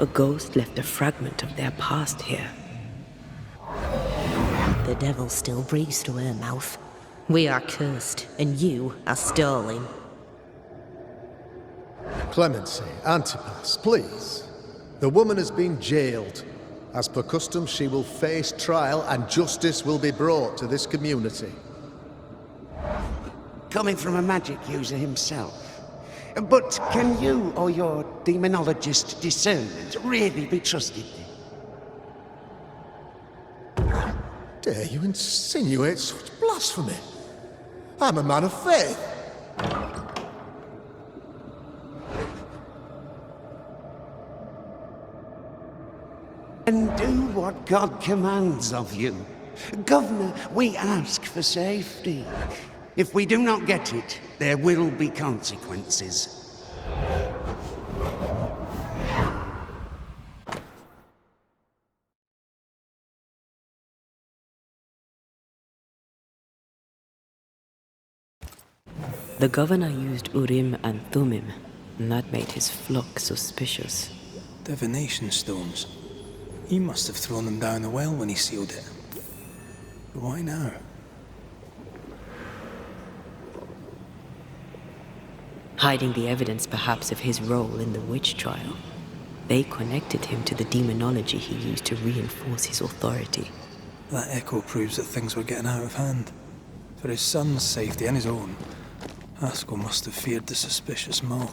A ghost left a fragment of their past here. The devil still breathes through her mouth. We are cursed, and you are stolen. Clemency, Antipas, please. The woman has been jailed. As per custom, she will face trial and justice will be brought to this community. Coming from a magic user himself. But can you or your demonologist discernment really be trusted? Dare you insinuate such blasphemy? I'm a man of faith. And do what God commands of you. Governor, we ask for safety. If we do not get it, there will be consequences. The governor used Urim and Thummim, and that made his flock suspicious. Divination stones. He must have thrown them down the well when he sealed it. But why now? Hiding the evidence perhaps of his role in the witch trial. They connected him to the demonology he used to reinforce his authority. That echo proves that things were getting out of hand. For his son's safety and his own, Haskell must have feared the suspicious mob.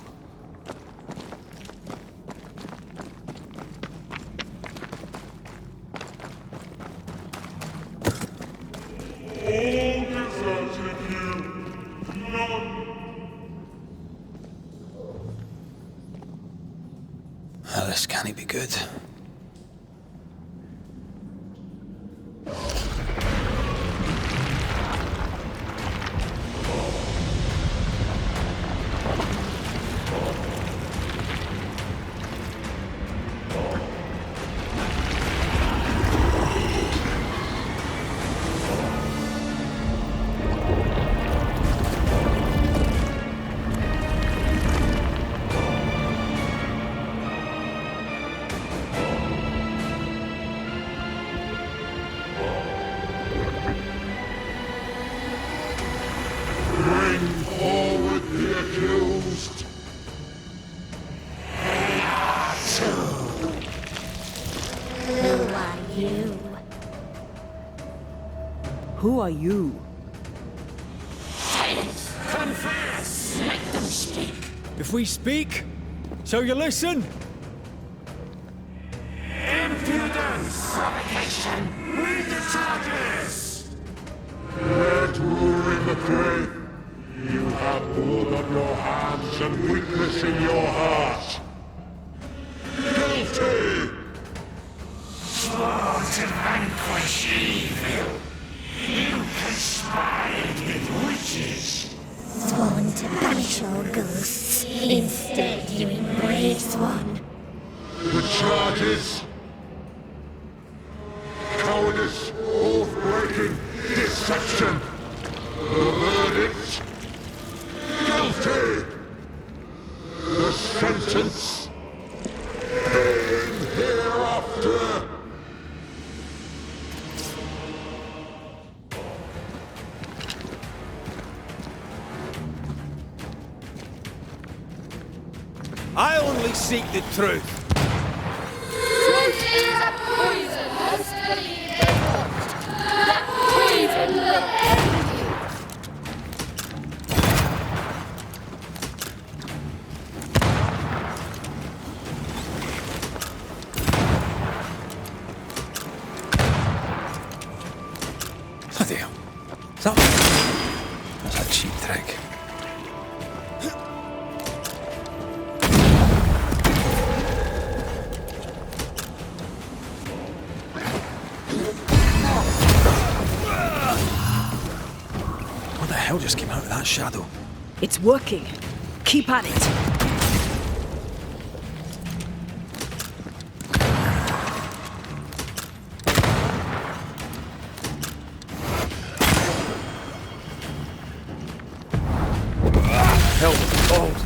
This can't be good. Who are you? Silence! Confess! Make them speak! If we speak, so you listen? Impudence! Provocation! Read the charges! Red in the grave! You have blood on your hands and weakness in your heart! Guilty! Sworn to vanquish evil! You conspired with witches! Sworn to banish all ghosts. Instead, you embrace one. The charges! Cowardice, oath-breaking, deception! The verdict! Guilty! The sentence! Pain hereafter! I only seek the truth. Truth is a poison, most believe that poison will end you. Bloody hell. That's a cheap trick. What the hell just came out of that shadow? It's working. Keep at it. Help, hold.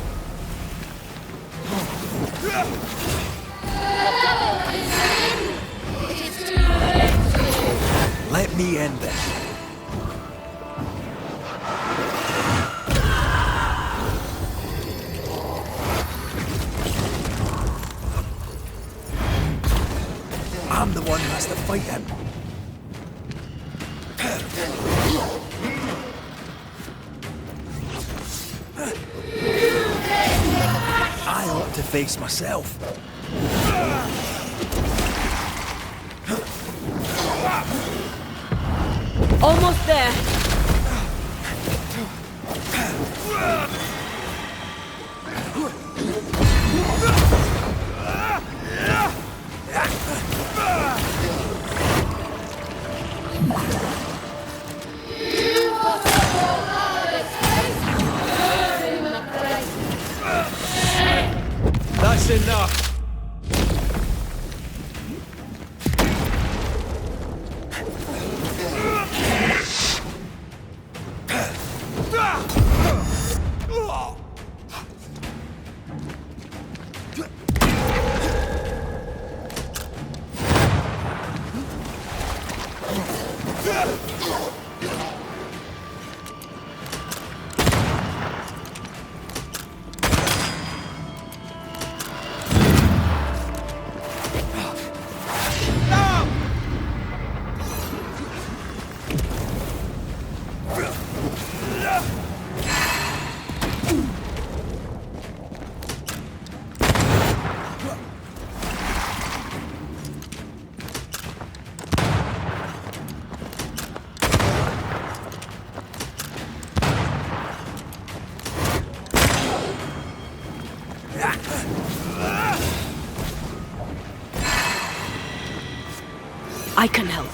fight him. I ought to face myself. Almost there. That's enough. I can help.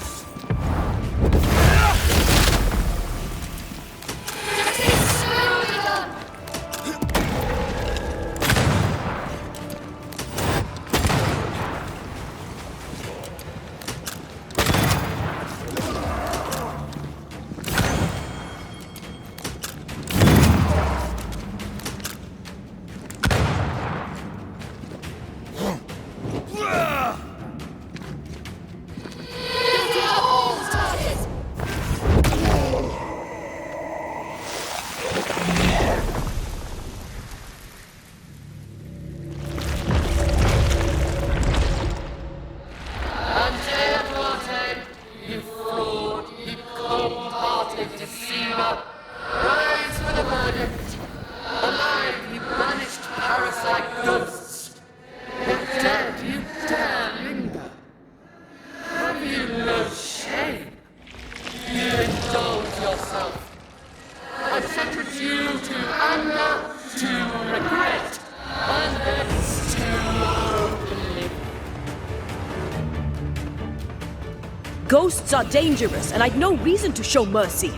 Antea Duarte, you fraud, you cold-hearted deceiver! Rise for the verdict! Alive, you banished parasite ghosts! If dead, you dare linger! Have you no shame? You indulge yourself! I sentence you to anger, to regret, and hence to oblivion. Ghosts are dangerous, and I'd no reason to show mercy.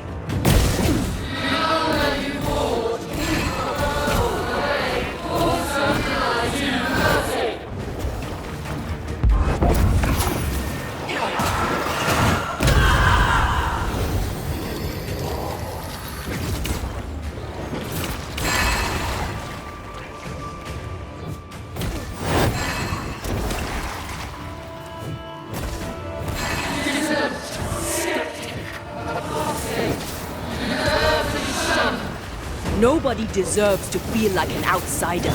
Nobody deserves to feel like an outsider.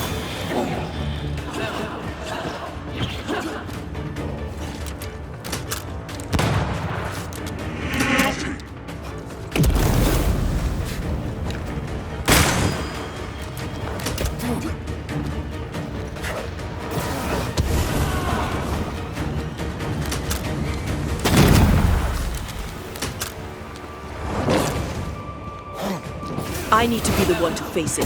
I need to be the one to face it.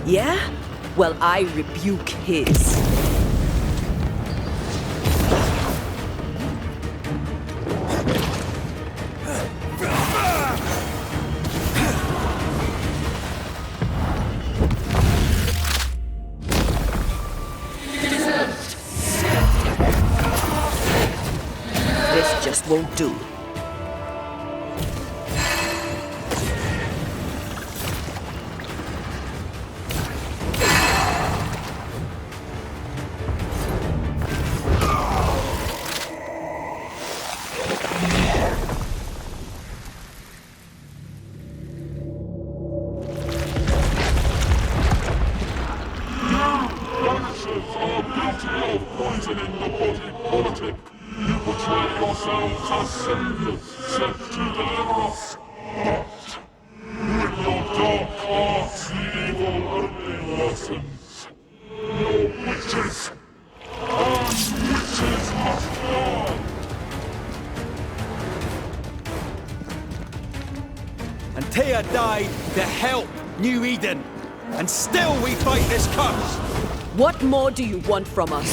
Yeah? Well, I rebuke his. This just won't do. yourselves ascended, sent to deliver us. But with your dark hearts the evil earthly lessons. No witches, and witches must die. Antea died to help New Eden, and still we fight this curse! What more do you want from us?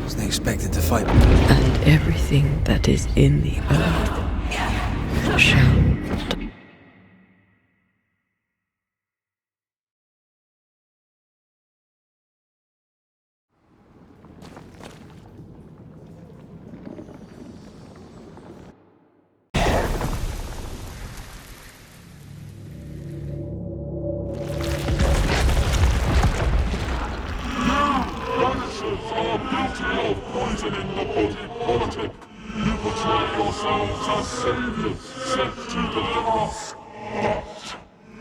Wasn't expected to fight. And everything that is in the earth shall die. Banishers are guilty of poisoning the body politic. You betray yourselves as saviors, sent to deliver us. But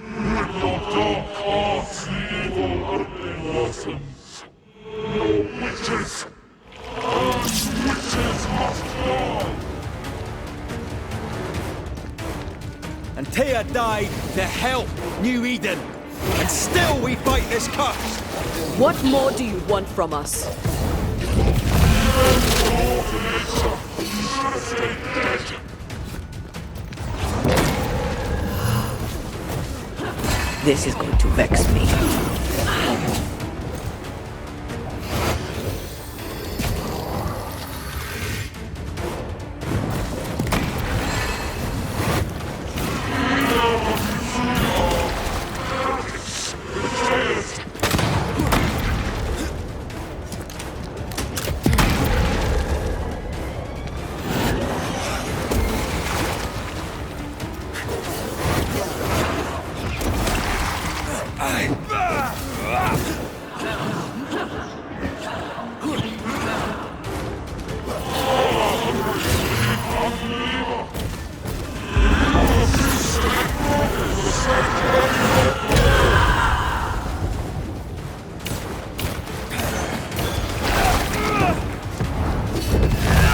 with your dark hearts the evil earthly lessons. No witches, and witches must die. Antea died to help New Eden, and still we fight this curse! What more do you want from us? This is going to vex me.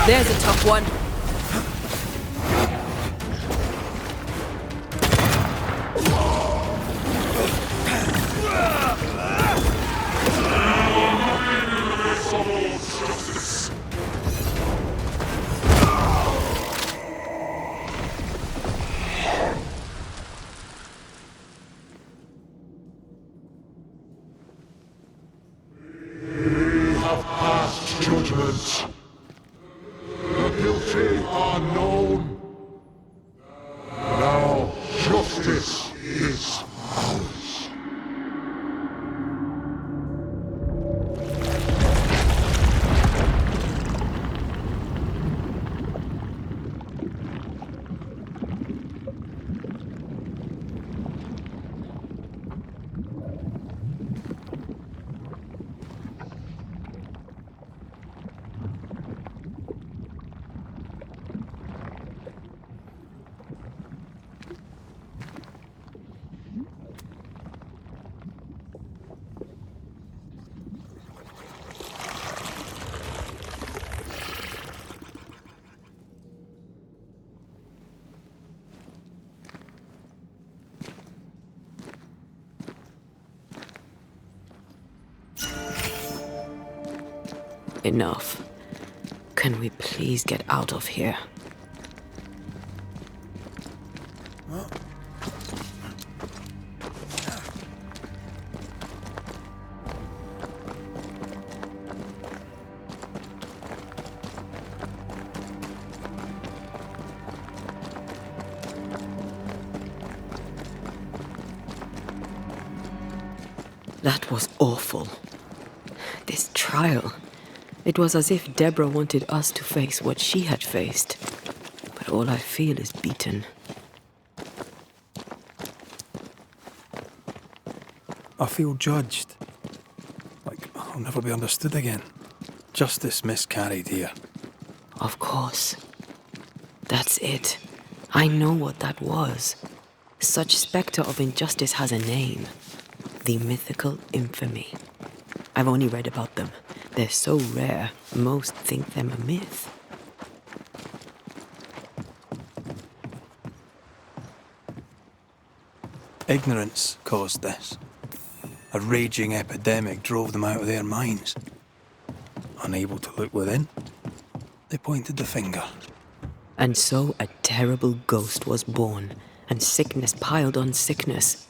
There's a tough one. We have passed judgment. The guilty are known. Now justice is ours. Enough. Can we please get out of here? That was awful. This trial. It was as if Deborah wanted us to face what she had faced. But all I feel is beaten. I feel judged. Like I'll never be understood again. Justice miscarried here. Of course. That's it. I know what that was. Such spectre of injustice has a name. The mythical infamy. I've only read about them. They're so rare, most think them a myth. Ignorance caused this. A raging epidemic drove them out of their minds. Unable to look within, they pointed the finger. And so a terrible ghost was born, and sickness piled on sickness.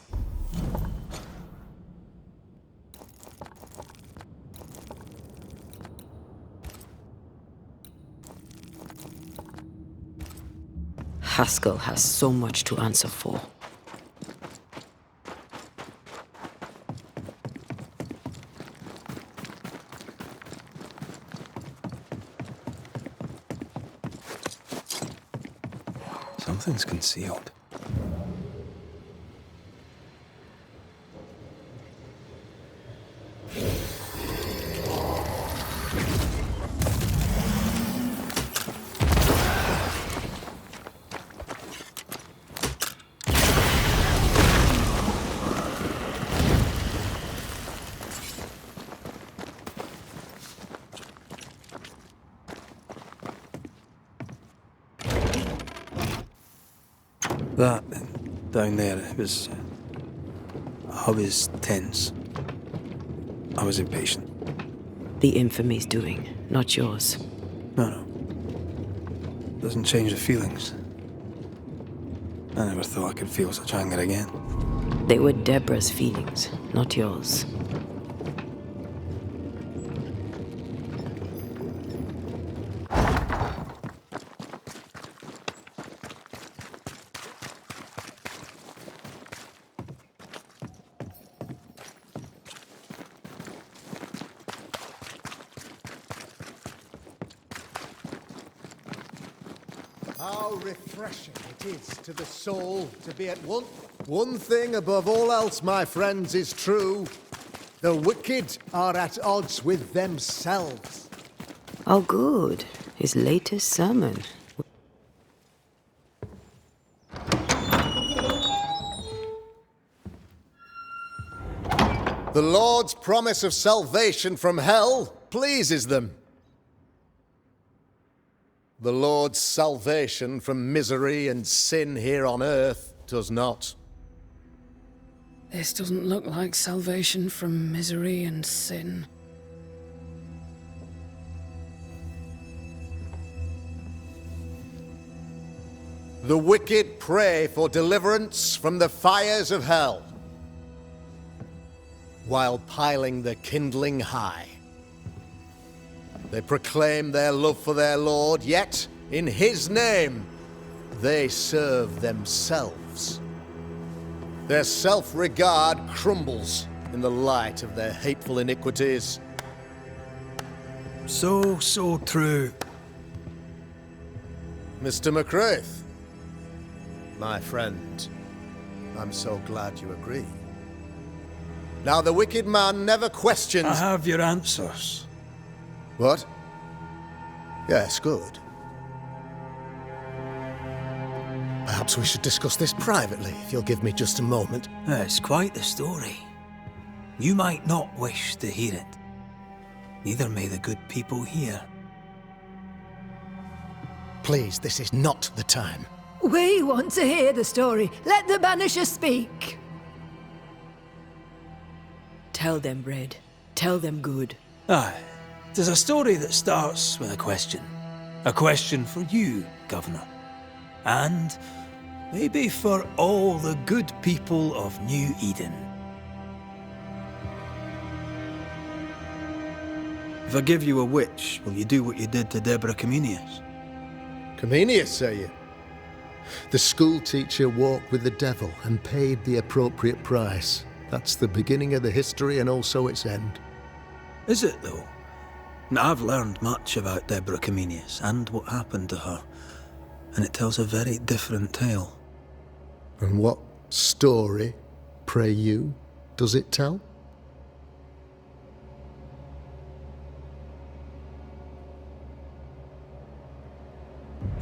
Haskell has so much to answer for. Something's concealed. That, down there, I was tense. I was impatient. The infamy's doing, not yours. No. Doesn't change the feelings. I never thought I could feel such anger again. They were Deborah's feelings, not yours. How refreshing it is to the soul to be at one. One thing above all else, my friends, is true. The wicked are at odds with themselves. Oh, good. His latest sermon. The Lord's promise of salvation from hell pleases them. The Lord's salvation from misery and sin here on earth does not. This doesn't look like salvation from misery and sin. The wicked pray for deliverance from the fires of hell, while piling the kindling high. They proclaim their love for their Lord, yet, in His name, they serve themselves. Their self-regard crumbles in the light of their hateful iniquities. So true. Mr. McRaith, my friend, I'm so glad you agree. Now, the wicked man never questions... I have your answers. What? Yes, good. Perhaps we should discuss this privately, if you'll give me just a moment. It's quite the story. You might not wish to hear it. Neither may the good people here. Please, this is not the time. We want to hear the story. Let the Banishers speak. Tell them, Red. Tell them good. Aye. It is a story that starts with a question. A question for you, Governor. And maybe for all the good people of New Eden. If I give you a witch, will you do what you did to Deborah Comenius? Comenius, say you? The school teacher walked with the devil and paid the appropriate price. That's the beginning of the history and also its end. Is it, though? Now, I've learned much about Deborah Comenius and what happened to her, and it tells a very different tale. And what story, pray you, does it tell?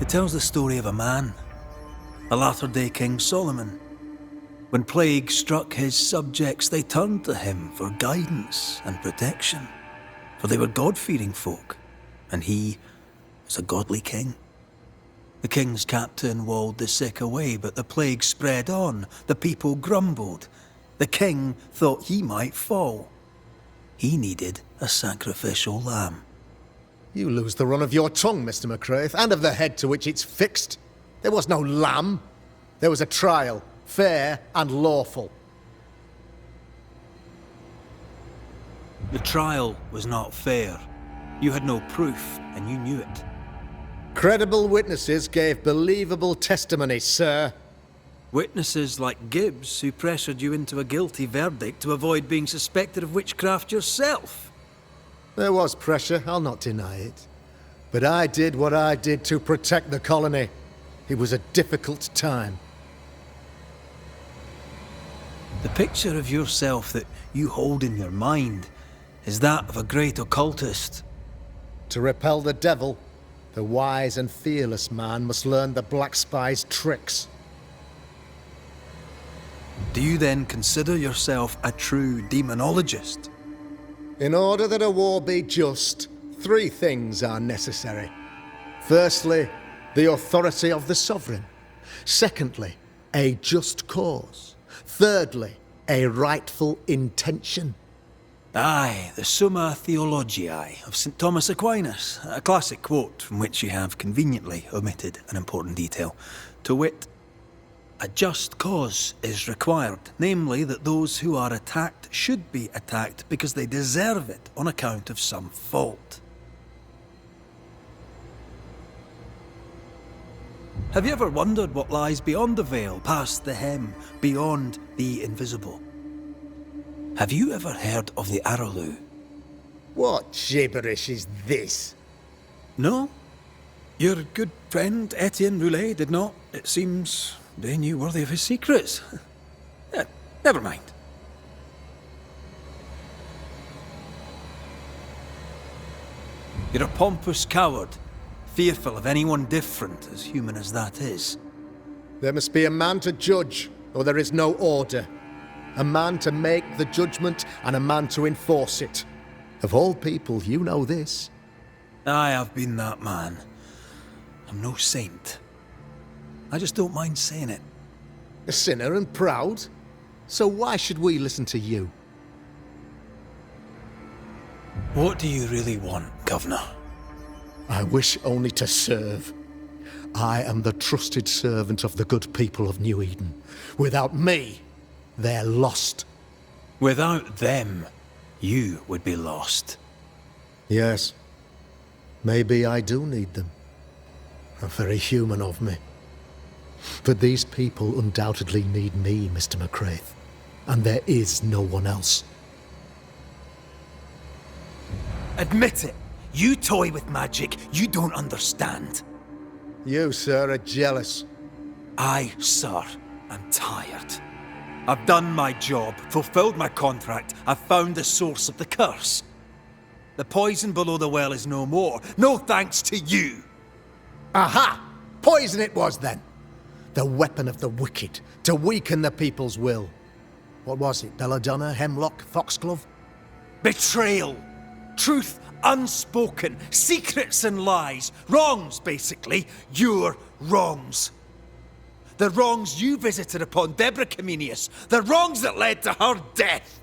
It tells the story of a man, a latter-day King Solomon, When plague struck his subjects, they turned to him for guidance and protection, for they were God-fearing folk, and he was a godly king. The king's captain walled the sick away, but the plague spread on. The people grumbled. The king thought he might fall. He needed a sacrificial lamb. You lose the run of your tongue, Mr. McRaith, and of the head to which it's fixed. There was no lamb. There was a trial, fair and lawful. The trial was not fair. You had no proof, and you knew it. Credible witnesses gave believable testimony, sir. Witnesses like Gibbs, who pressured you into a guilty verdict to avoid being suspected of witchcraft yourself. There was pressure, I'll not deny it. But I did what I did to protect the colony. It was a difficult time. The picture of yourself that you hold in your mind is that of a great occultist. To repel the devil, the wise and fearless man must learn the Black Spy's tricks. Do you then consider yourself a true demonologist? In order that a war be just, 3 things are necessary. Firstly, the authority of the sovereign. Secondly, a just cause. Thirdly, a rightful intention. Aye, the Summa Theologiae of St. Thomas Aquinas, a classic quote from which you have conveniently omitted an important detail. To wit, a just cause is required, namely that those who are attacked should be attacked because they deserve it on account of some fault. Have you ever wondered what lies beyond the veil, past the hem, beyond the invisible? Have you ever heard of the Araloo? What gibberish is this? No? Your good friend Etienne Roulet did not. It seems they knew worthy of his secrets. Never mind. You're a pompous coward, fearful of anyone different, as human as that is. There must be a man to judge, or there is no order. A man to make the judgment, and a man to enforce it. Of all people, you know this. I have been that man. I'm no saint. I just don't mind saying it. A sinner and proud? So why should we listen to you? What do you really want, Governor? I wish only to serve. I am the trusted servant of the good people of New Eden. Without me, they're lost. Without them, you would be lost. Yes. Maybe I do need them. Very human of me. But these people undoubtedly need me, Mr. McRaith. And there is no one else. Admit it. You toy with magic you don't understand. You, sir, are jealous. I, sir, am tired. I've done my job, fulfilled my contract, I've found the source of the curse. The poison below the well is no more. No thanks to you. Aha! Poison it was then. The weapon of the wicked, to weaken the people's will. What was it, belladonna, hemlock, foxglove? Betrayal. Truth unspoken. Secrets and lies. Wrongs, basically. Your wrongs. The wrongs you visited upon Deborah Comenius. The wrongs that led to her death.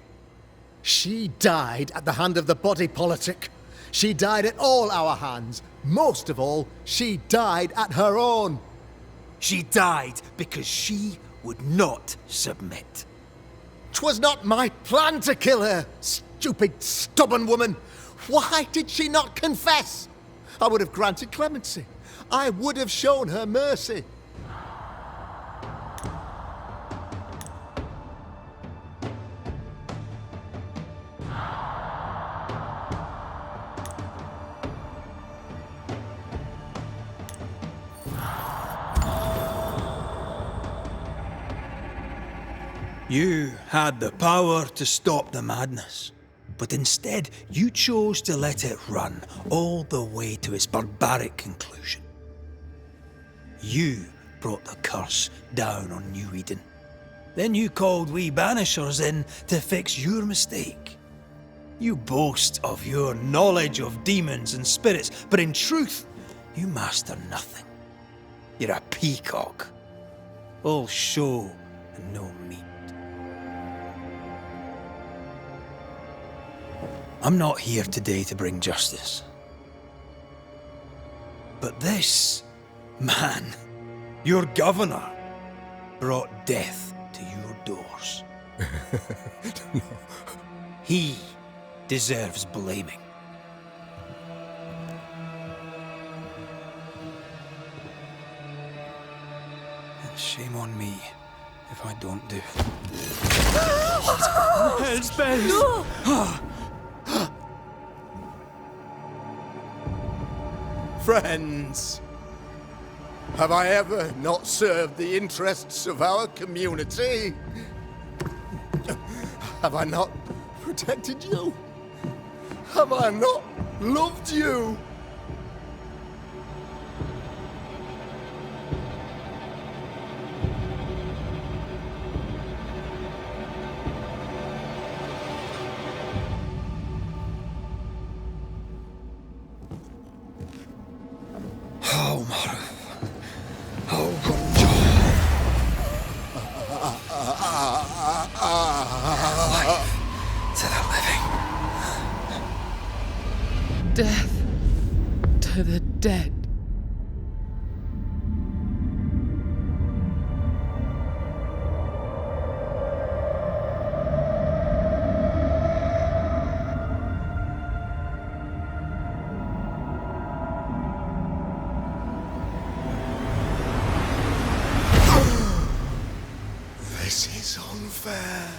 She died at the hand of the body politic. She died at all our hands. Most of all, she died at her own. She died because she would not submit. 'Twas not my plan to kill her, stupid, stubborn woman. Why did she not confess? I would have granted clemency. I would have shown her mercy. You had the power to stop the madness, but instead you chose to let it run all the way to its barbaric conclusion. You brought the curse down on New Eden. Then you called we Banishers in to fix your mistake. You boast of your knowledge of demons and spirits, but in truth, you master nothing. You're a peacock. All show and no meat. I'm not here today to bring justice. But this man, your governor, brought death to your doors. He deserves blaming. And shame on me if I don't do. Hell's bells! No! Friends, have I ever not served the interests of our community? Have I not protected you? Have I not loved you? Death to the dead. This is unfair.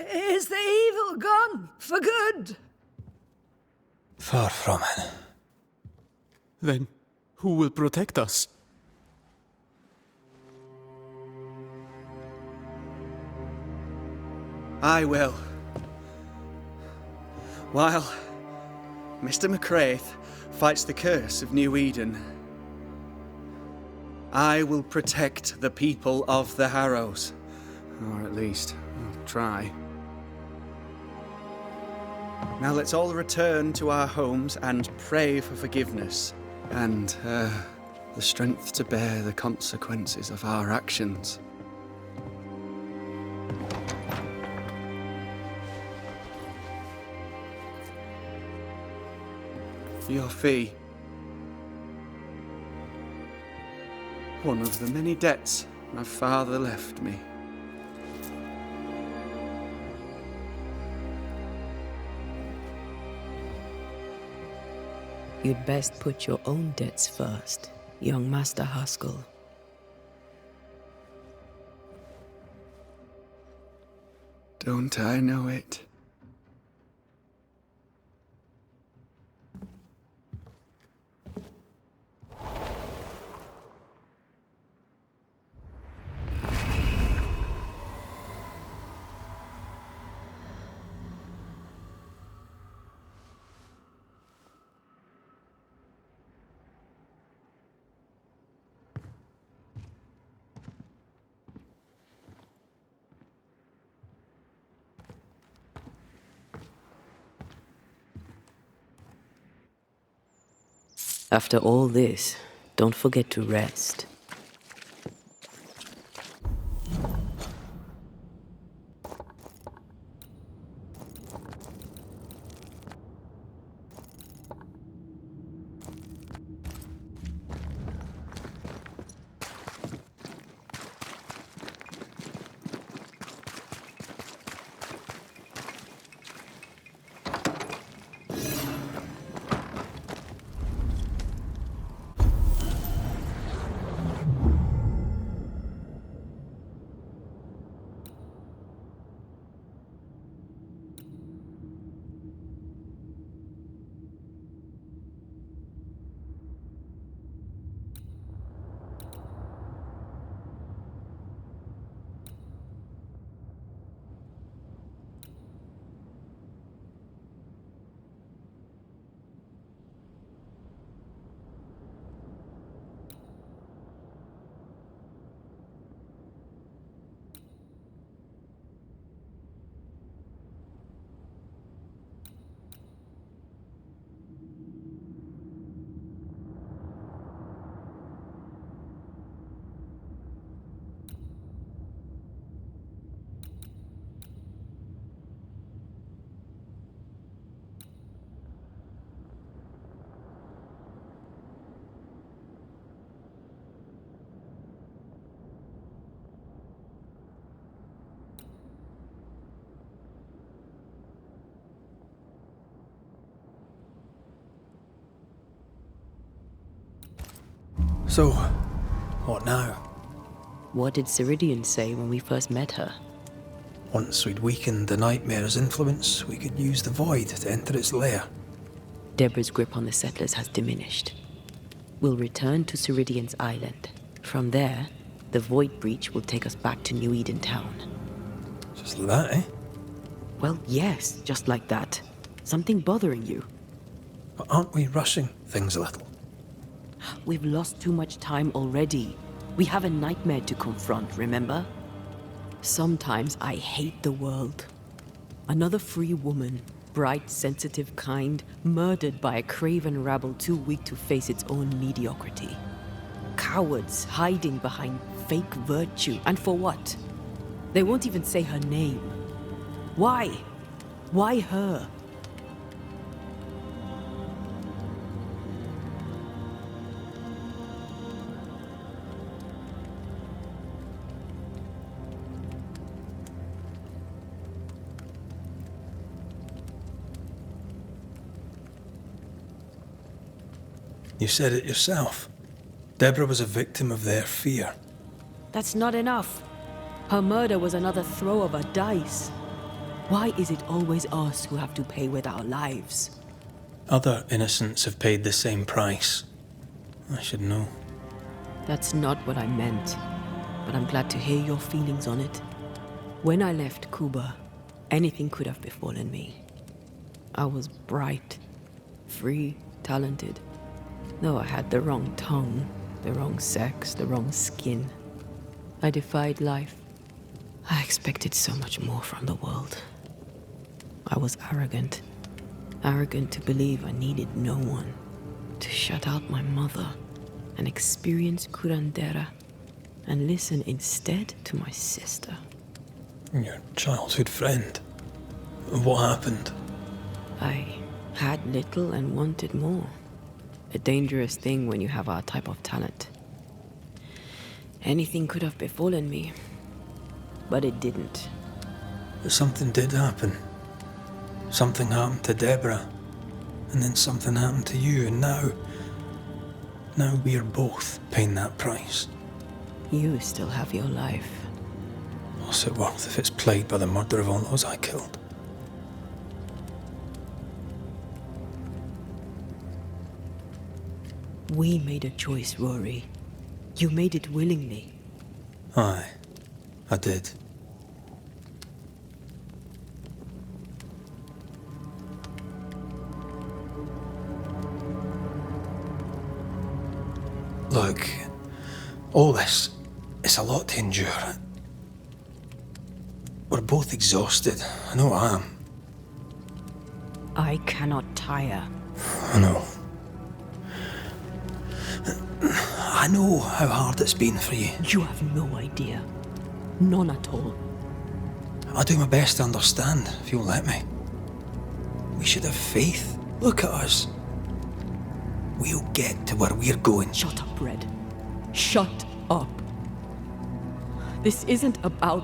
Is the evil gone for good? Far from it. Then who will protect us? I will. While Mr. McRaith fights the curse of New Eden, I will protect the people of the Harrows. Or at least, I'll try. Now let's all return to our homes and pray for forgiveness and the strength to bear the consequences of our actions. Your fee. One of the many debts my father left me. You'd best put your own debts first, young Master Haskell. Don't I know it? After all this, don't forget to rest. So, what now? What did Ceridian say when we first met her? Once we'd weakened the nightmare's influence, we could use the void to enter its lair. Deborah's grip on the settlers has diminished. We'll return to Ceridian's island. From there, the void breach will take us back to New Eden town. Just like that, eh? Well, yes, just like that. Something bothering you. But aren't we rushing things a little? We've lost too much time already. We have a nightmare to confront, remember? Sometimes I hate the world. Another free woman, bright, sensitive, kind, murdered by a craven rabble too weak to face its own mediocrity. Cowards hiding behind fake virtue. And for what? They won't even say her name. Why? Why her? You said it yourself. Deborah was a victim of their fear. That's not enough. Her murder was another throw of a dice. Why is it always us who have to pay with our lives? Other innocents have paid the same price. I should know. That's not what I meant, but I'm glad to hear your feelings on it. When I left Cuba, anything could have befallen me. I was bright, free, talented. Though I had the wrong tongue, the wrong sex, the wrong skin. I defied life. I expected so much more from the world. I was arrogant. Arrogant to believe I needed no one. To shut out my mother and experience curandera and listen instead to my sister. Your childhood friend. What happened? I had little and wanted more. A dangerous thing when you have our type of talent. Anything could have befallen me, but it didn't. But something did happen. Something happened to Deborah, and then something happened to you, and now we're both paying that price. You still have your life. What's it worth if it's plagued by the murder of all those I killed? We made a choice, Rory. You made it willingly. Aye, I did. Look, all this, it's a lot to endure. We're both exhausted. I know I am. I cannot tire. I know. I know how hard it's been for you. You have no idea. None at all. I'll do my best to understand, if you'll let me. We should have faith. Look at us. We'll get to where we're going. Shut up, Red. Shut up. This isn't about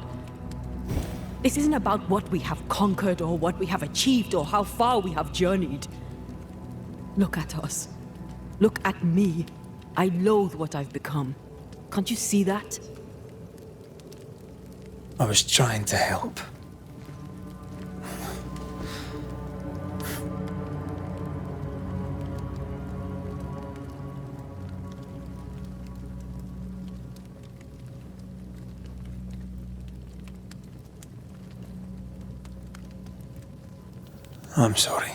what we have conquered or what we have achieved or how far we have journeyed. Look at us. Look at me. I loathe what I've become. Can't you see that? I was trying to help. I'm sorry.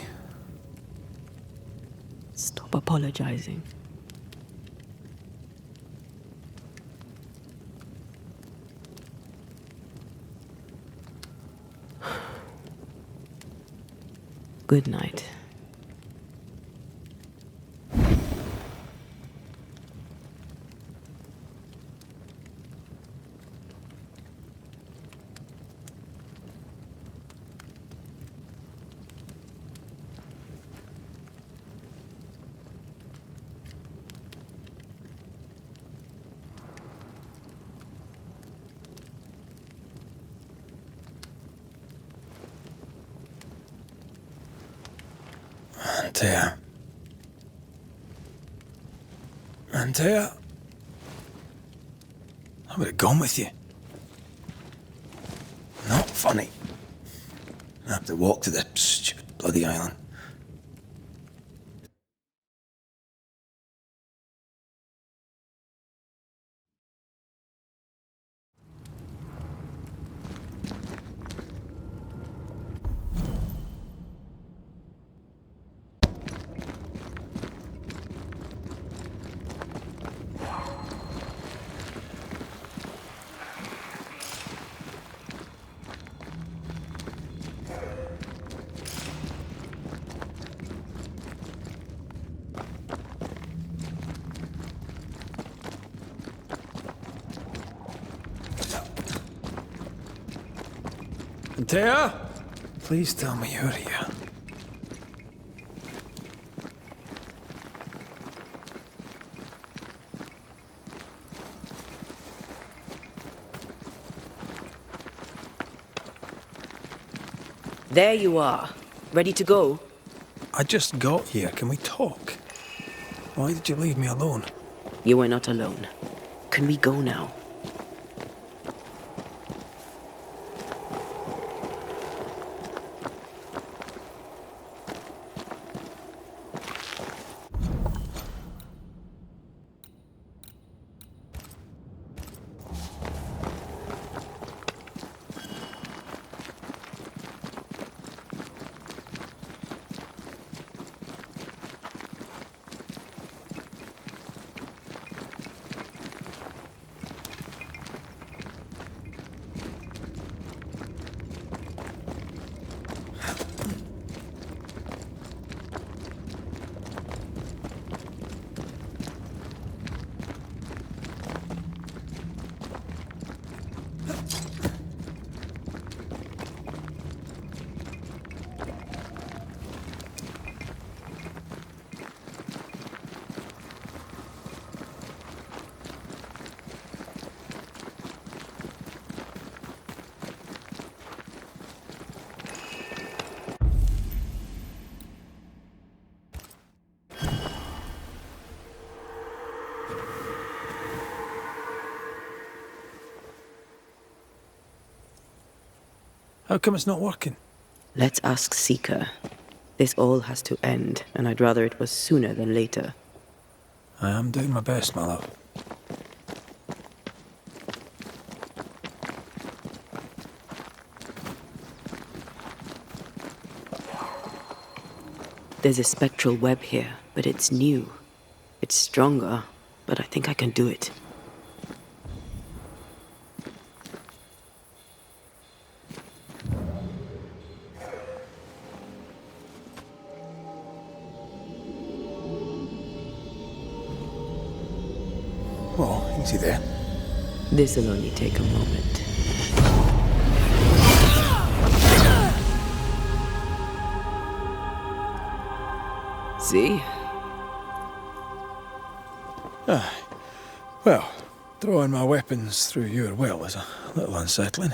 Stop apologizing. Good night. Antea. Antea? I would have gone with you. Not funny. I have to walk to the stupid bloody island. Antea? Please tell me you're here. There you are. Ready to go? I just got here. Can we talk? Why did you leave me alone? You were not alone. Can we go now? How come it's not working? Let's ask Seeker. This all has to end, and I'd rather it was sooner than later. I am doing my best, my love. There's a spectral web here, but it's new. It's stronger, but I think I can do it. Whoa, easy there. This'll only take a moment. See? Well, throwing my weapons through your will is a little unsettling.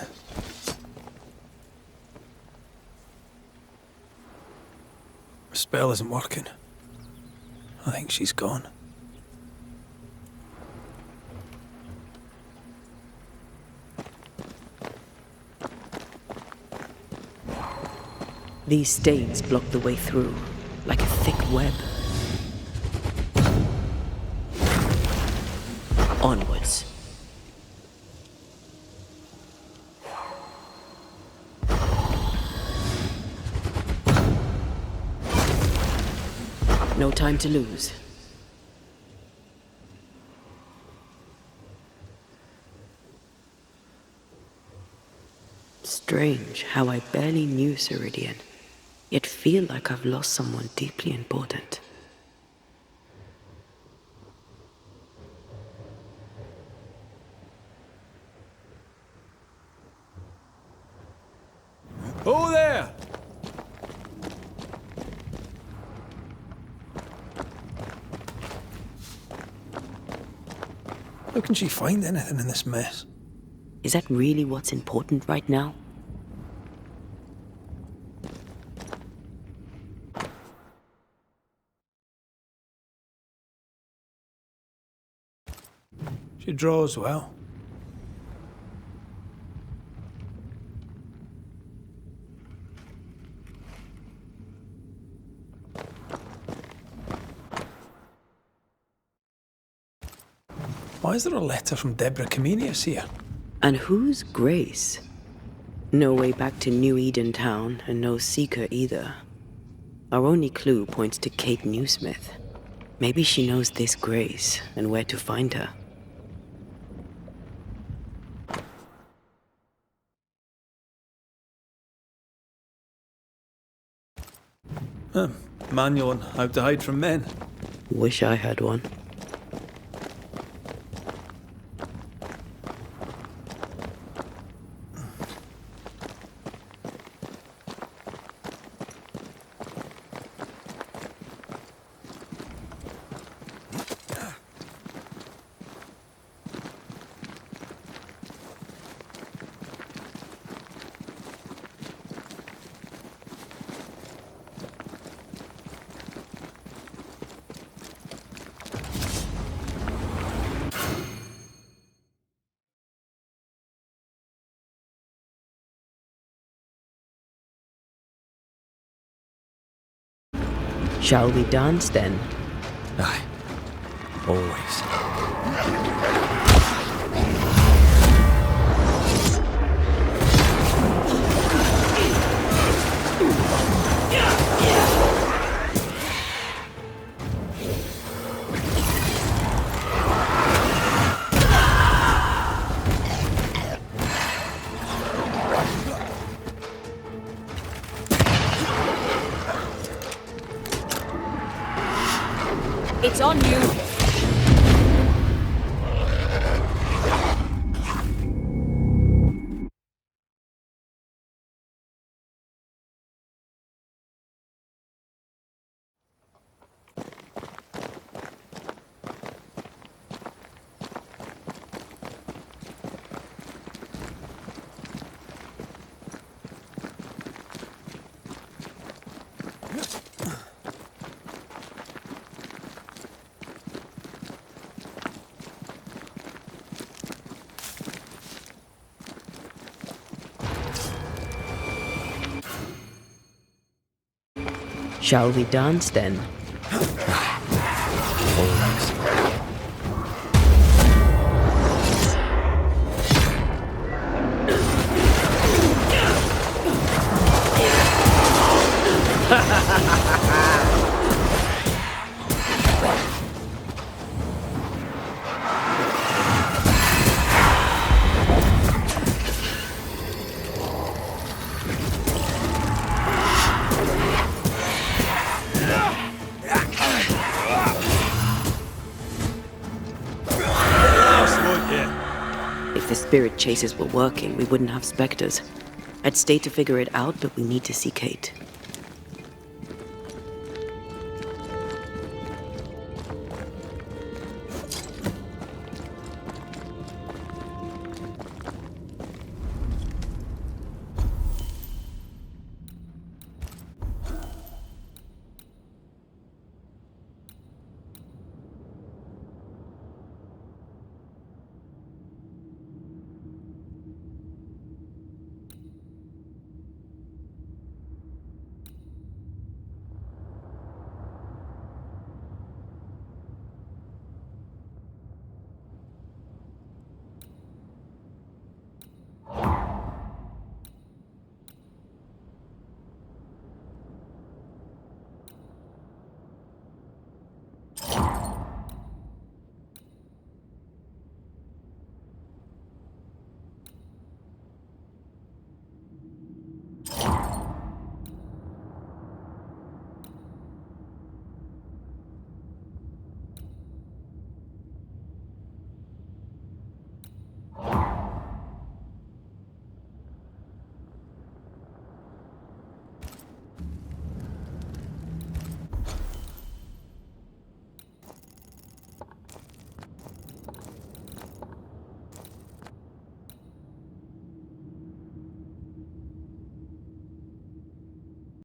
The spell isn't working. I think she's gone. These stains block the way through, like a thick web. Onwards. No time to lose. Strange how I barely knew Ceridian, yet feel like I've lost someone deeply important. Oh there! How can she find anything in this mess? Is that really what's important right now? She draws well. Why is there a letter from Deborah Comenius here? And who's Grace? No way back to New Eden Town, and no seeker either. Our only clue points to Kate Newsmith. Maybe she knows this Grace, and where to find her. Manual on how to hide from men. Wish I had one. Shall we dance then? Aye. Always. It's on you. Shall we dance then? Always. If the spirit chases were working, we wouldn't have specters. I'd stay to figure it out, but we need to see Kate.